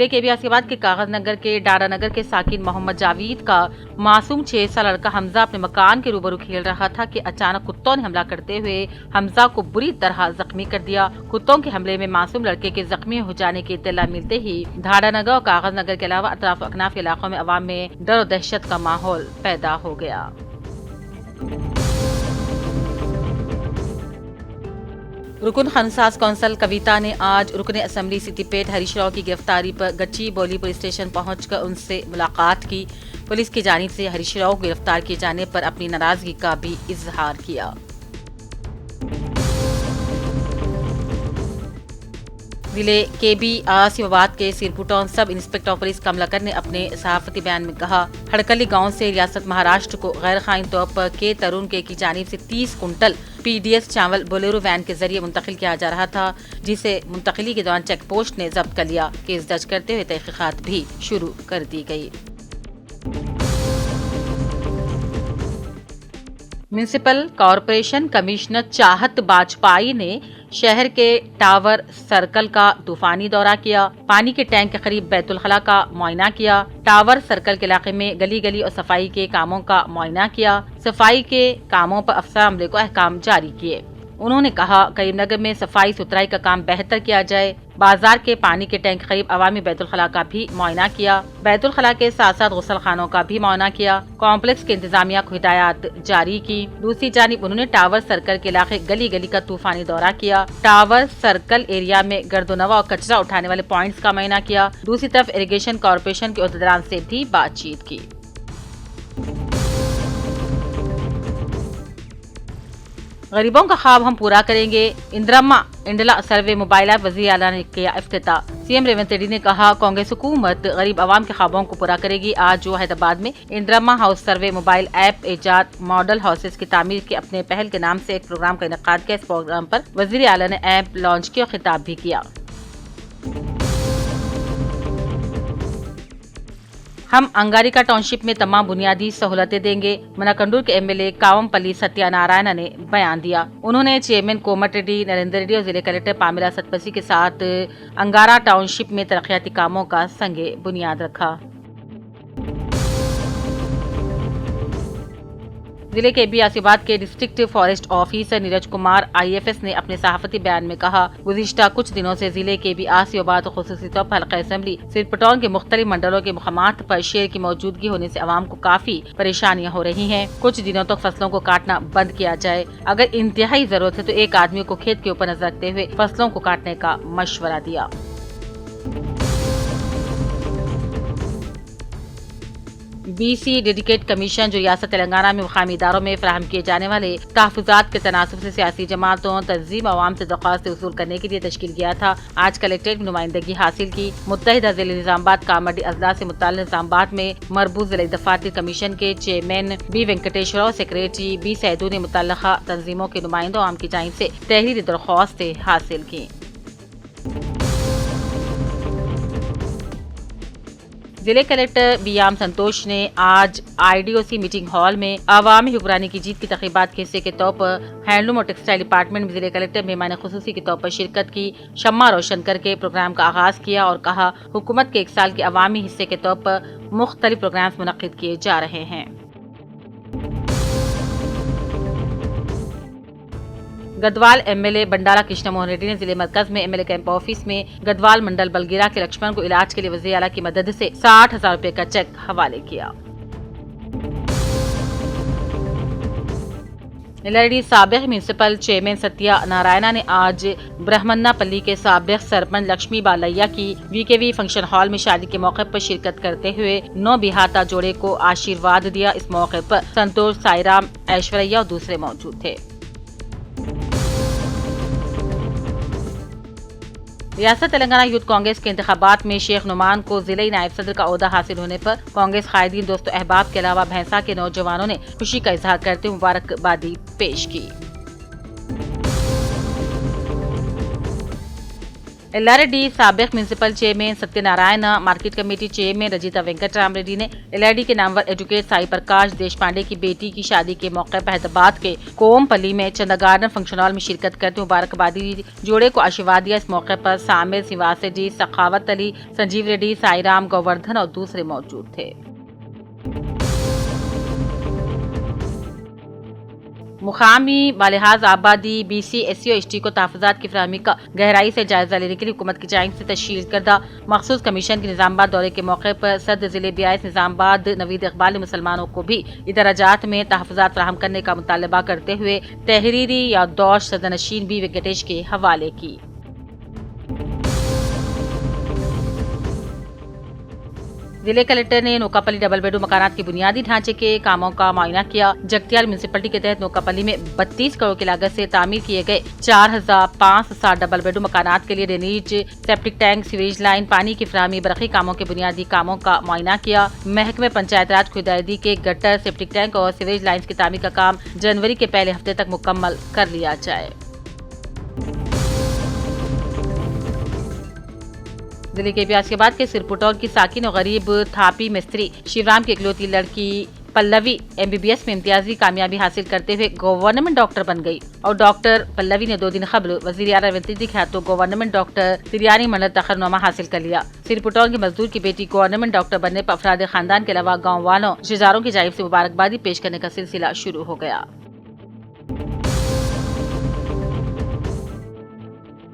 जिले के बियासीबाद के कागज नगर के डारा नगर के साकिन मोहम्मद जावेद का मासूम 6 साल लड़का हमजा अपने मकान के रूबरू खेल रहा था कि अचानक कुत्तों ने हमला करते हुए हमजा को बुरी तरह जख्मी कर दिया। कुत्तों के हमले में मासूम लड़के के जख्मी हो जाने की इत्तला मिलते ही डारा नगर और कागज नगर के अलावा अतराफ अकनाफ इलाकों में अवाम में डर और दहशत का माहौल पैदा हो गया। रुकन खनसास कौंसल कविता ने आज रुकन असम्बली सिद्दीपेट हरीश राव की गिरफ्तारी पर गच्चीबौली पुलिस स्टेशन पहुंचकर उनसे मुलाकात की। पुलिस की जानिब से हरीश राव को गिरफ्तार किए जाने पर अपनी नाराजगी का भी इजहार किया। जिले के बियासीबाद के सिरपुटौन सब इंस्पेक्टर पुलिस कमलाकर ने अपने सहाफती बयान में कहा, हड़कली गांव से रियासत महाराष्ट्र को गैर कानूनी तौर पर के तरुण के की जानिब से 30 कुंटल पीडीएस चावल बोलेरो वैन के जरिए मुंतकिल किया जा रहा था, जिसे मुंतकिली के दौरान चेक पोस्ट ने जब्त कर लिया। केस दर्ज करते हुए तहकीकात भी शुरू कर दी गई। म्युनिसिपल कॉरपोरेशन कमिश्नर चाहत बाजपाई ने शहर के टावर सर्कल का तूफानी दौरा किया। पानी के टैंक के करीब बैतुल खला का मुआयना किया। टावर सर्कल के इलाके में गली गली और सफाई के कामों का मुआयना किया। सफाई के कामों पर अफसर अमले को अहकाम जारी किए। उन्होंने कहा, करीमनगर में सफाई सुथराई का काम बेहतर किया जाए। बाजार के पानी के टैंक करीब अवामी बैतुल खला का भी मुआयना किया। बैतुल खला के साथ साथ गुसल खानों का भी मुआयना किया। कॉम्प्लेक्स के इंतजामिया को हिदायत जारी की। दूसरी जानिब उन्होंने टावर सर्कल के इलाके गली गली का तूफानी दौरा किया। टावर सर्कल एरिया में गर्दोनवा और कचरा उठाने वाले पॉइंट्स का मुआयना किया। दूसरी तरफ इरिगेशन कॉरपोरेशन के उहदेदारान से भी बातचीत की। गरीबों का ख्वाब हम पूरा करेंगे। इंदिरम्मा इंडला सर्वे मोबाइल ऐप वज़ीर आला ने किया इफ्तिताह। सीएम रेवंत रेड्डी ने कहा, कांग्रेस हुकूमत गरीब आवाम के ख्वाबों को पूरा करेगी। आज जो हैदराबाद में इंदिरम्मा हाउस सर्वे मोबाइल ऐप इजाद मॉडल हाउसेस की तामीर के अपने पहल के नाम से एक प्रोग्राम का इनेकाद किया। इस प्रोग्राम पर वज़ीर आला ने ऐप लॉन्च किया और खिताब भी किया। हम अंगारिका टाउनशिप में तमाम बुनियादी सहूलतें देंगे, मनाकंडूर के एमएलए कावमपल्ली सत्यानारायण ने बयान दिया। उन्होंने चेयरमैन कोमट रेड्डी, नरेंद्र रेड्डी और जिले कलेक्टर पामिला सतपसी के साथ अंगारा टाउनशिप में तरक्याती कामों का संगे बुनियाद रखा। जिले के बियासीबाद के district forest officer Neeraj Kumar IAFS ने अपने सहाफती बयान में कहा, गुज़िश्ता कुछ दिनों से जिले के बियासीबाद और खुसूसी तौर पर हल्का असेंबली सिरपुटौन के मुख्तलिफ मंडलों के मुकामात पर शेर की मौजूदगी होने से आवाम को काफी परेशानियां हो रही हैं। कुछ दिनों तक फसलों को काटना बंद किया जाए। अगर इंतहाई जरूरत है तो एक आदमी को खेत के ऊपर नजर रखते हुए फसलों को काटने का मशवरा दिया। BC डेडिकेट कमीशन जो रियासत तेलंगाना में मुकामी इदारों में फराहम किए जाने वाले तहफ़्फ़ुज़ात के तनासुब से सियासी जमातों, तंजीम आवाम से दरख्वास्त वसूल करने के लिए तश्कील किया था। आज कलेक्ट्रेट में नुमाइंदगी हासिल की। मुत्तहिदा ज़िले निज़ामाबाद कामडी अजला से मुताल्लिक़ निज़ामाबाद में मरबूत ज़िला दफ़ातर कमीशन के चेयरमैन B वेंकटेश्वर और सेक्रेटरी B सैदू ने मुतल्लक़ा तंजीमों के नुमाइंदों आवाम की जानिब से तहरीरी दरख्वास्तें हासिल की। जिले कलेक्टर बीएम संतोष ने आज IDOC मीटिंग हॉल में अवामी हुक्मरानी की जीत की तक़रीबात के हिस्से के तौर पर हैंडलूम और टेक्सटाइल डिपार्टमेंट में जिले कलेक्टर मेहमान खुसूसी के तौर पर शिरकत की। शम्मा रोशन करके प्रोग्राम का आगाज किया और कहा, हुकूमत के 1 साल के अवामी हिस्से के तौर पर मुख्तलिफ प्रोग्राम मुनक्किद किए जा रहे हैं। गदवाल एमएलए बंडारा कृष्ण मोहन रेड्डी ने जिले मरकज में एमएलए कैंप ऑफिस में गदवाल मंडल बलगीरा के लक्ष्मण को इलाज के लिए वज़ीर आला की मदद से 60,000 रुपए का चेक हवाले किया। निलरडी साबिक म्यूनिसिपल चेयरमैन सत्या नारायणा ने आज ब्रह्मन्नापल्ली के साबिक सरपंच लक्ष्मी बालैया की VKV फंक्शन हॉल में शादी के मौके पर शिरकत करते हुए 9 बिहाता जोड़े को आशीर्वाद दिया। इस मौके पर संतोष, साईराम, ऐश्वर्या और दूसरे मौजूद थे। रियासत तेलंगाना यूथ कांग्रेस के इंतखाबात में शेख नुमान को जिले नायब सदर का ओहदा हासिल होने पर कांग्रेस कायदीन, दोस्तों, अहबाब के अलावा भैंसा के नौजवानों ने खुशी का इजहार करते हुए मुबारकबादी पेश की। एल्लारेड्डी साबिक municipal chairman Satyanarayana, market committee chairman Rajitha Venkatram Reddy ने एल्लारेड्डी के नामवर एडवोकेट साई प्रकाश देशपांडे की बेटी की शादी के मौके पर हैदराबाद के कोमपल्ली में चंदा गार्डन फंक्शन हॉल में शिरकत करते मुबारकबादी जोड़े को आशीर्वाद दिया। इस मौके पर सामिर श्रीवास रेड्डी, सखावत अली, संजीव रेड्डी, साईराम, गोवर्धन और दूसरे मौजूद थे। मुकामी बालिहाज आबादी BC SC और ST को तहफ़्फ़ुज़ात की फराहमी का गहराई से जायजा लेने के लिए हुकूमत की जानिब से तश्कील करदा मखसूस कमीशन के निज़ामाबाद दौरे के मौके पर सदर ज़िले BIS निज़ामाबाद नवीद इकबाल ने मुसलमानों को भी इदराजात में तहफ़्फ़ुज़ात फराहम करने का मुतालबा करते हुए तहरीरी याददाश्त सदरनशीन बी वेंकटेश के हवाले की। जिले कलेक्टर ने नोकापल्ली डबल बेडरूम मकानात के बुनियादी ढांचे के कामों का मुआयना किया। जगतियाल म्यूनिसिपलिटी के तहत नोकापल्ली में 32 करोड़ की लागत से तामीर किए गए 4560 डबल बेडरूम मकानात के लिए drainage, septic tank, sewage line, पानी की फराहमी, बरक़ी कामों के बुनियादी कामों का मुआयना किया। महकमे पंचायत राज खुदायदी के गटर, सेप्टिक टैंक और सीवेज लाइन की तामीर का काम जनवरी के पहले हफ्ते तक मुकम्मल कर लिया जाए। जिले के बियासबाद के सिरपुटौर की साकिन और गरीब थापी मिस्त्री शिवराम की इकलौती लड़की पल्लवी MBBS में इम्तियाजी कामयाबी हासिल करते हुए गवर्नमेंट डॉक्टर बन गई और डॉक्टर पल्लवी ने 2 दिन कबल वज़ीर आला रवंती ख्यातो गवर्नमेंट डॉक्टर तिरियानी मंडल तखरनुमा हासिल कर लिया। सिरपुटौर के मजदूर की बेटी गवर्नमेंट डॉक्टर बनने पर अफराद खानदान के अलावा गाँव वालों, रिश्तेदारों की जानिब से मुबारकबादी पेश करने का सिलसिला शुरू हो गया।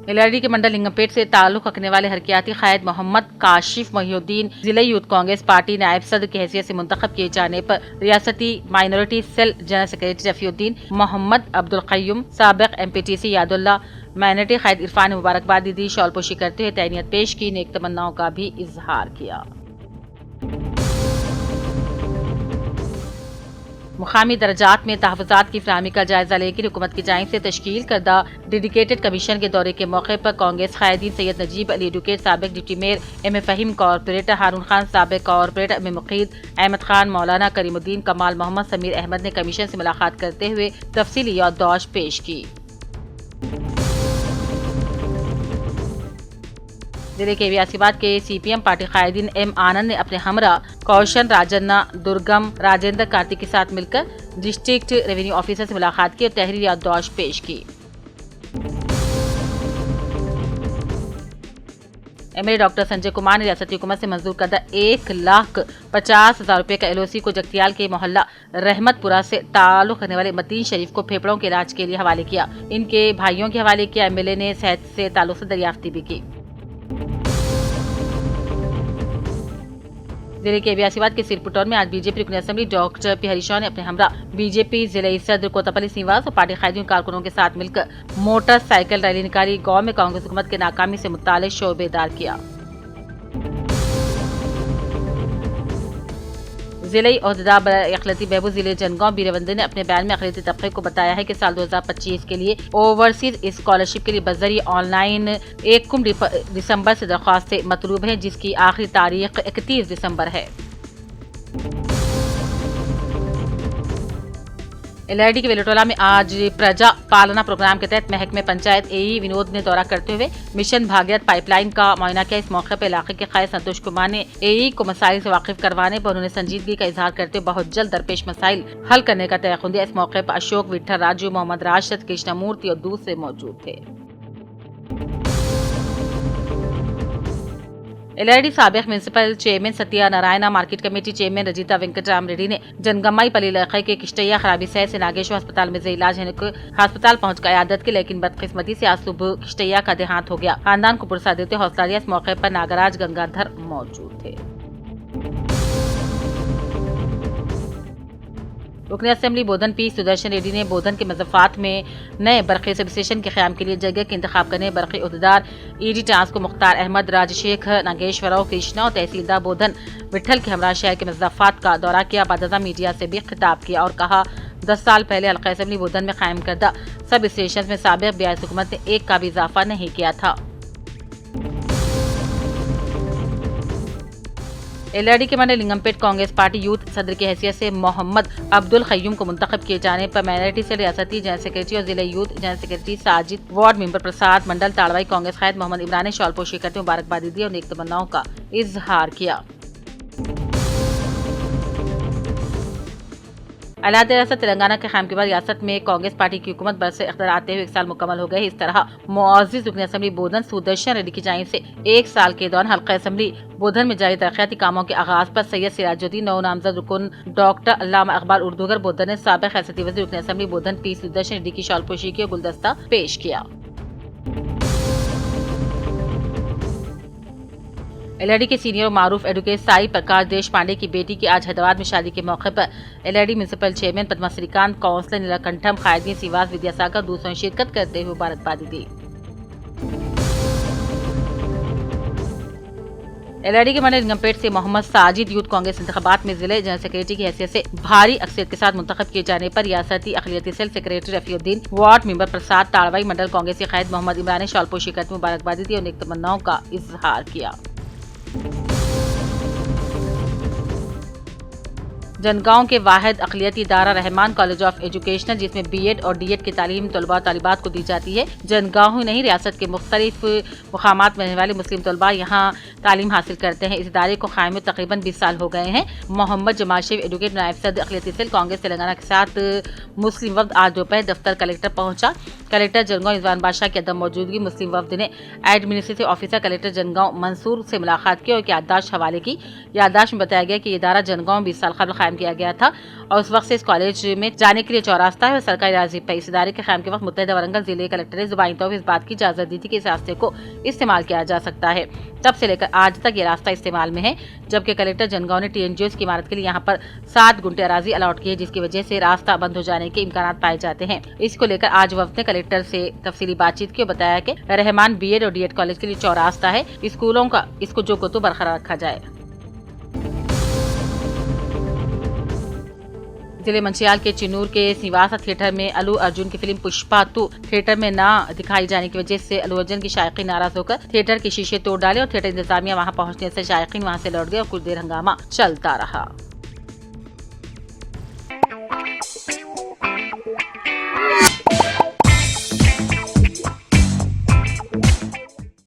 एल्लारेड्डी के मंडल लिंगमपेट से ताल्लुक रखने वाले हरकियाती कायद मोहम्मद काशिफ मोहिउद्दीन जिला यूथ कांग्रेस पार्टी नायब सदर की हैसियत से मुंतखब किए जाने पर रियासती minority cell general secretary Rafiuddin, Mohammed Abdul Qayyum, साबिक MPTC यादुल्ला, माइनॉरिटी कायद इरफान ने मुबारकबादी दी, शॉलपोशी करते हुए तहनीत पेश की, नेक तमन्नाओं का भी इजहार किया। मुकामी दर्जात में तहफ़्फ़ुज़ात की फराहमी का जायजा लेकर हुकूमत की जानिब से तश्कील करदा डेडिकेटेड कमीशन के दौरे के मौके पर कांग्रेस कायदीन सैयद नजीब अली एडवोकेट, साबिक deputy mayor M.A. Faheem, corporator Haroon Khan, साबिक कॉरपोरेटर M.A. मुक़ीद, अहमद खान, मौलाना करीमुद्दीन, कमाल मोहम्मद, समीर अहमद ने कमीशन से मुलाकात करते हुए तफसीली याददाश्त पेश की। जिले के बियासबाद के CPM पार्टी कायदीन M. आनंद ने अपने हमरा कौशन राजन्ना, दुर्गम, राजेंद्र कार्तिक के साथ मिलकर डिस्ट्रिक्ट रेवेन्यू ऑफिसर से मुलाकात की और तहरीरी याददाश्त पेश की। MLA डॉक्टर संजय कुमार ने रियासती हुकूमत से मंजूर करदा 1,50,000 रुपए का LOC को जगतियाल के मोहल्ला रहमतपुरा से ताल्लुक रखने वाले मतीन शरीफ को फेफड़ों के इलाज के लिए हवाले किया। इनके भाइयों के हवाले किया। MLA ने सेहत से ताल्लुक से दरियाफ्ती भी की। जिले के बियासबाद के सिरपुटौर में आज बीजेपी रुकन assembly doctor P. Harish Rao ने अपने हमरा बीजेपी जिले सदर कोतपल्ली श्रीनिवास और पार्टी कायदीन कारकुनों के साथ मिलकर मोटरसाइकिल रैली निकाली। गाँव में कांग्रेस हुकूमत के नाकामी से मुतालिक शोर बेदार किया। जिले ओहदेदार अखिलती बहबूद जिले जनगांव बीरवंदे ने अपने बयान में अखिलती तबके को बताया है कि साल 2025 के लिए ओवरसीज स्कॉलरशिप के लिए बजरिए ऑनलाइन 1 दिसंबर से दरख्वास्तें मतलूब हैं, जिसकी आखिरी तारीख 31 दिसंबर है। एल्लारेड्डी के वेलोटोला में आज प्रजा पालना प्रोग्राम के तहत महकमे पंचायत AE विनोद ने दौरा करते हुए मिशन भागीरथ पाइपलाइन का मुआयना किया। इस मौके पर इलाके के कायद संतोष कुमार ने AE को मसाइल से वाकिफ करवाने पर उन्होंने संजीदगी का इजहार करते हुए बहुत जल्द दरपेश मसाइल हल करने का तयक़ुन दिया। इस मौके पर अशोक, विठल, राजू, मोहम्मद राशिद, कृष्णमूर्ति और दूसरे मौजूद थे। एल्लारेड्डी साबिक municipal chairman Satyanarayana, market committee chairman Rajitha Venkatram Reddy ने जनगम्माई पल्ली इलाके के किश्तैया खराबी सह से नागेश्वर अस्पताल में इलाज है अस्पताल पहुंचकर इयादत की, लेकिन बदकिस्मती से आज सुबह किश्तैया का देहांत हो गया। खानदान को पुरसा देते हौसला दिया। इस मौके पर नागराज गंगाधर मौजूद थे। रुकन असेंबली बोधन P. सुदर्शन रेड्डी ने बोधन के मज़फ़ात में नए बरक़ी सब स्टेशन के क़याम के लिए जगह के इंतखाब करने बरक़ी उहदेदार ED ट्रांस को मुख्तार अहमद, राजशेखर, नागेश्वरराव, कृष्णा और तहसीलदार बोधन विठल के हमरा शहर के मज़फ़ात का दौरा किया। बाद मीडिया से भी खिताब किया और कहा 10 साल पहले हल्का असेंबली बोधन में कायम करदा सब स्टेशन में साबिक BIS हुकूमत ने एक का भी इजाफा नहीं किया था। एलआरडी के मंडल लिंगमपेट कांग्रेस पार्टी यूथ सदर की हैसियत से मोहम्मद अब्दुल खय्यूम को मुंतखब किए जाने पर माइनॉरिटी से रियासती जनरल सेक्रेटरी और जिला youth general secretary Sajid, ward member Prasad, mandal Tadwai Congress कायद मोहम्मद इमरान ने शॉलपोशी करते मुबारकबादी दी और नेक तमन्नाओं का इजहार किया। अलहदा रियासत तेलंगाना के क़याम के बाद रियासत में कांग्रेस पार्टी की हुकूमत बरसे इख्तियार आते हुए 1 साल मुकम्मल हो गए। इस तरह मुअज़्ज़िज़ रुकन असेंबली बोधन सुदर्शन रेड्डी की जानिब से 1 साल के दौरान हल्का असेंबली बोधन में जारी तरक्याती कामों के आगाज पर सैयद सिराजुद्दीन नौ नामजद रुकन डॉक्टर अल्लामा इकबाल उर्दूगर बोधन ने साबिक़ रियासती वज़ीर रुकन असेंबली बोधन पी सुदर्शन रेड्डी की शॉलपोशी की और गुलदस्ता पेश किया। एलआरडी के सीनियर और मारूफ एडवोकेट साई प्रकाश देश पांडे की बेटी की आज हैदराबाद में शादी के मौके पर L R D municipal chairman Padma Srikanth, councillor Neelakantham, कायदीन सिवास, विद्यासागर दूसरों ने शिरकत करते हुए मुबारकबादी दी। एलआरडी के मंडल लिंगमपेट से मोहम्मद साजिद यूथ कांग्रेस इंतखाबात में जिले जनरल सेक्रेटरी की हैसियत से भारी अक्सरियत के साथ मुंतखब किए जाने पर रियासती अक़लियती cell secretary Rafiuddin, ward member Prasad, Tadwai mandal Congress के कायद मोहम्मद इमरान ने शॉलपोशी करते मुबारकबादी दी और नेक तमन्नाओं का इजहार किया। जनगांव के वाहिद अक़लियती इदारा रहमान कॉलेज ऑफ एजुकेशनल, जिसमें बीएड और डीएड की तालीम तलबा और तालिबात को दी जाती है। जनगांव ही नहीं, रियासत के मुख्तलिफ मुकामात में रहने वाले मुस्लिम तलबा यहाँ तालीम हासिल करते हैं। इस इदारे को कायम तकरीबन 20 साल हो गए हैं। मोहम्मद जमाल शेख एडवोकेट नायब सदर अक़लियती सेल कांग्रेस तेलंगाना के साथ मुस्लिम वफ्द आज दोपहर दफ्तर कलेक्टर पहुंचा। कलेक्टर जनगांव रिजवान बादशाह की अदम मौजूदगी मुस्लिम वफ्द ने administrative officer collector Jangaon Mansoor से मुलाकात की और याददाश्त हवाले की। याददाश्त में बताया गया कि ये इदारा जनगांव 20 साल कबल कायम किया गया था और उस वक्त से इस कॉलेज में जाने के लिए 4 रास्ता है और सरकारी राजी पे। इस इदारे के क़याम के वक्त मुत्तहिदा वारंगल जिले कलेक्टर ने ज़ुबानी तौर पर इस बात की इजाज़त दी थी कि इस रास्ते को इस्तेमाल किया जा सकता है। तब से लेकर आज तक ये रास्ता इस्तेमाल में है, जबकि कलेक्टर जनगांव ने TNGOs की इमारत के लिए यहाँ पर 7 गुंटे अराजी अलॉट की है, जिसकी वजह से रास्ता बंद हो जाने के इम्कान पाए जाते हैं। इसको लेकर आज वफ्द ने कलेक्टर से तफसीली बातचीत की और बताया कि रहमान बीएड और डीएड कॉलेज के लिए 4 रास्ता है, स्कूलों का इसको जो को तो बरकरार रखा जाए। जिले मंचियाल के चिनूर के निवासा थिएटर में अल्लू अर्जुन की फिल्म पुष्पा 2 थिएटर में ना दिखाई जाने की वजह से अल्लू अर्जुन की शायकीन नाराज होकर थिएटर के शीशे तोड़ डाले और थिएटर इंतजामिया वहां पहुंचने से शायकीन वहां से लौट गए और कुछ देर हंगामा चलता रहा।